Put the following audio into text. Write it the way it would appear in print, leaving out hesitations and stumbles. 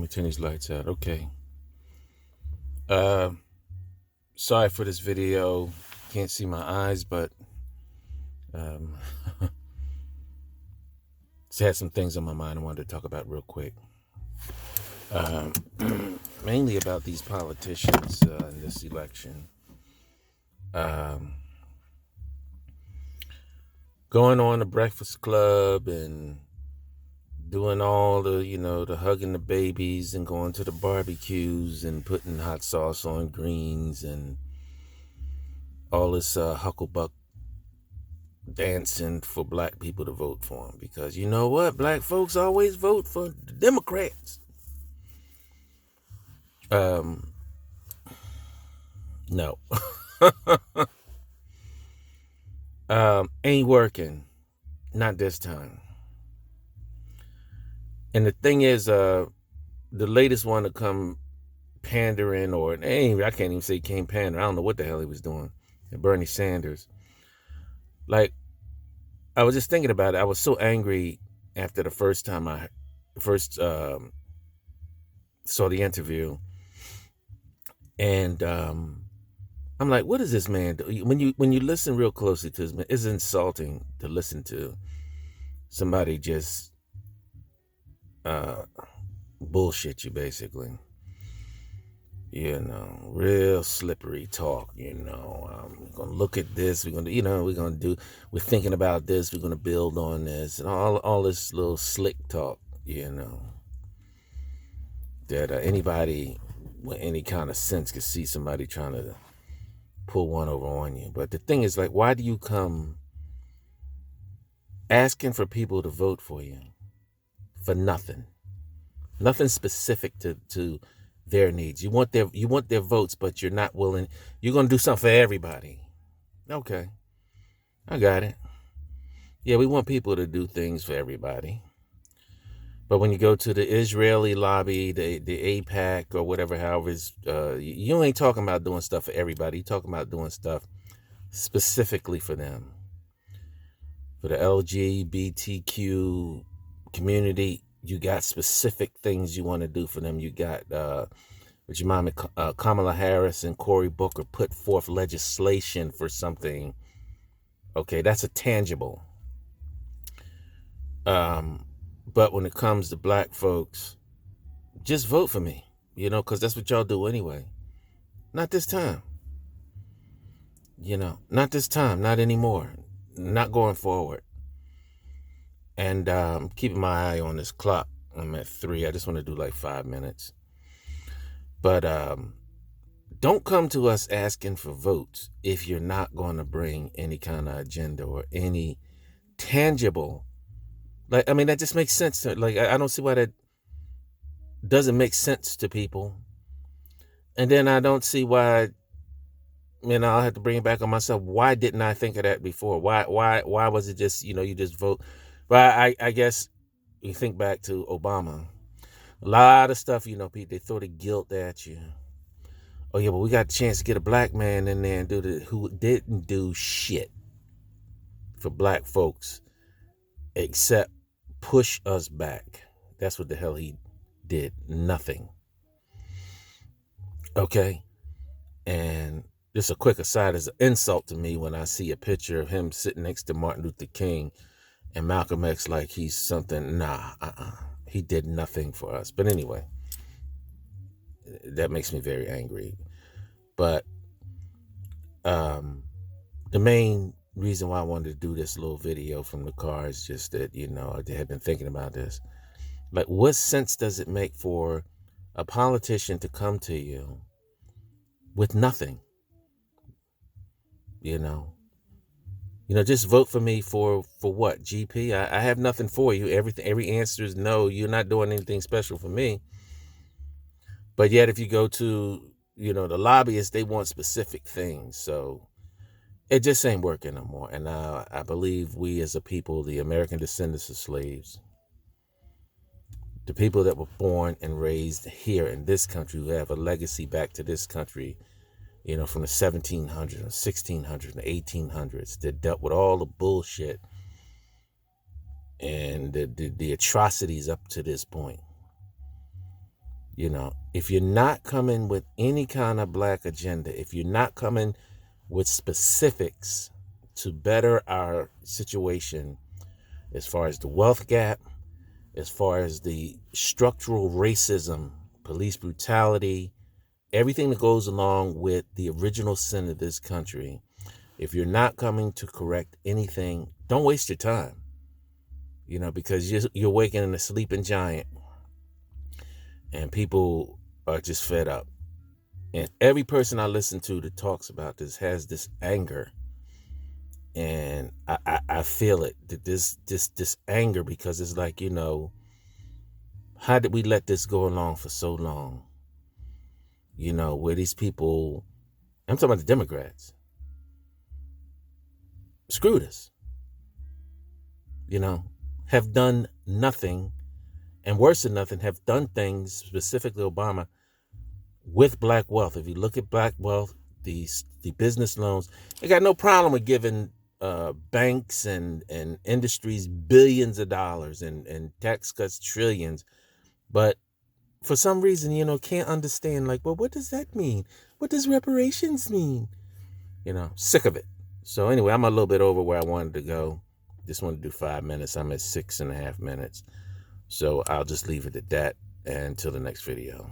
me turn these lights out. Okay. Uh, sorry for this video. Can't see my eyes, but um, just had some things on my mind I wanted to talk about real quick. Um, mainly about these politicians in this election. Going on the Breakfast Club and doing all the, the hugging the babies and going to the barbecues and putting hot sauce on greens and all this hucklebuck dancing for black people to vote for them, because you know what? Black folks always vote for the Democrats. No. Ain't working. Not this time. And the thing is, the latest one to come pandering, or I can't even say came pandering. I don't know what the hell he was doing. Bernie Sanders. Like, I was just thinking about it. I was so angry after the first time I saw the interview, and I'm like, what is this man do? When you listen real closely to this man, it's insulting to listen to somebody just bullshit you, basically. Real slippery talk. We're gonna look at this. We're thinking about this. We're gonna build on this, and all this little slick talk. That anybody with any kind of sense could see somebody trying to pull one over on you. But the thing is, like, why do you come asking for people to vote for you for nothing specific to their needs? You want their votes, but you're not willing. You're going to do something for everybody. Okay, I got it. Yeah, we want people to do things for everybody. But when you go to the Israeli lobby, the APAC or whatever, however, you ain't talking about doing stuff for everybody. You're talking about doing stuff specifically for them. For the LGBTQ community, you got specific things you want to do for them. You got, Kamala Harris and Cory Booker put forth legislation for something. Okay, that's a tangible. But when it comes to black folks, just vote for me, because that's what y'all do anyway. Not this time. Not this time, not anymore, not going forward. And I'm keeping my eye on this clock. I'm at 3. I just want to do like 5 minutes. But don't come to us asking for votes if you're not going to bring any kind of agenda or any tangible. That just makes sense to, I don't see why that doesn't make sense to people. And then I don't see why, I'll have to bring it back on myself. Why didn't I think of that before? Why was it just, you just vote? But I guess you think back to Obama. A lot of stuff, Pete, they throw the guilt at you. Oh yeah, but we got a chance to get a black man in there and who didn't do shit for black folks except push us back. That's what the hell he did. Nothing. Okay. And just a quick aside, is an insult to me when I see a picture of him sitting next to Martin Luther King and Malcolm X like he's something. He did nothing for us. But anyway, that makes me very angry. But the main reason why I wanted to do this little video from the car is just that, I had been thinking about this. Like, what sense does it make for a politician to come to you with nothing? Just vote for me for what? GP? I have nothing for you. Every answer is no. You're not doing anything special for me. But yet, if you go to, the lobbyists, they want specific things. So it just ain't working no more. And I believe we as a people, the American descendants of slaves, the people that were born and raised here in this country, who have a legacy back to this country, from the 1700s, 1600s, and 1800s, that dealt with all the bullshit and the atrocities up to this point. You know, if you're not coming with any kind of black agenda, if you're not coming with specifics to better our situation as far as the wealth gap, as far as the structural racism, police brutality, everything that goes along with the original sin of this country, if you're not coming to correct anything, don't waste your time. You know, because you're waking a sleeping giant, and people are just fed up. And every person I listen to that talks about this has this anger, and I feel it. This anger, because it's like, you know, how did we let this go along for so long? You know, where these people, I'm talking about the Democrats, screwed us. You know, have done nothing, and worse than nothing, have done things, specifically Obama, with black wealth. If you look at black wealth, the business loans, they got no problem with giving banks and industries billions of dollars, and tax cuts trillions. But for some reason, you know, can't understand, like, well, what does that mean? What does reparations mean? You know, sick of it. So anyway, I'm a little bit over where I wanted to go. Just wanted to do 5 minutes. I'm at 6.5 minutes. So I'll just leave it at that until the next video.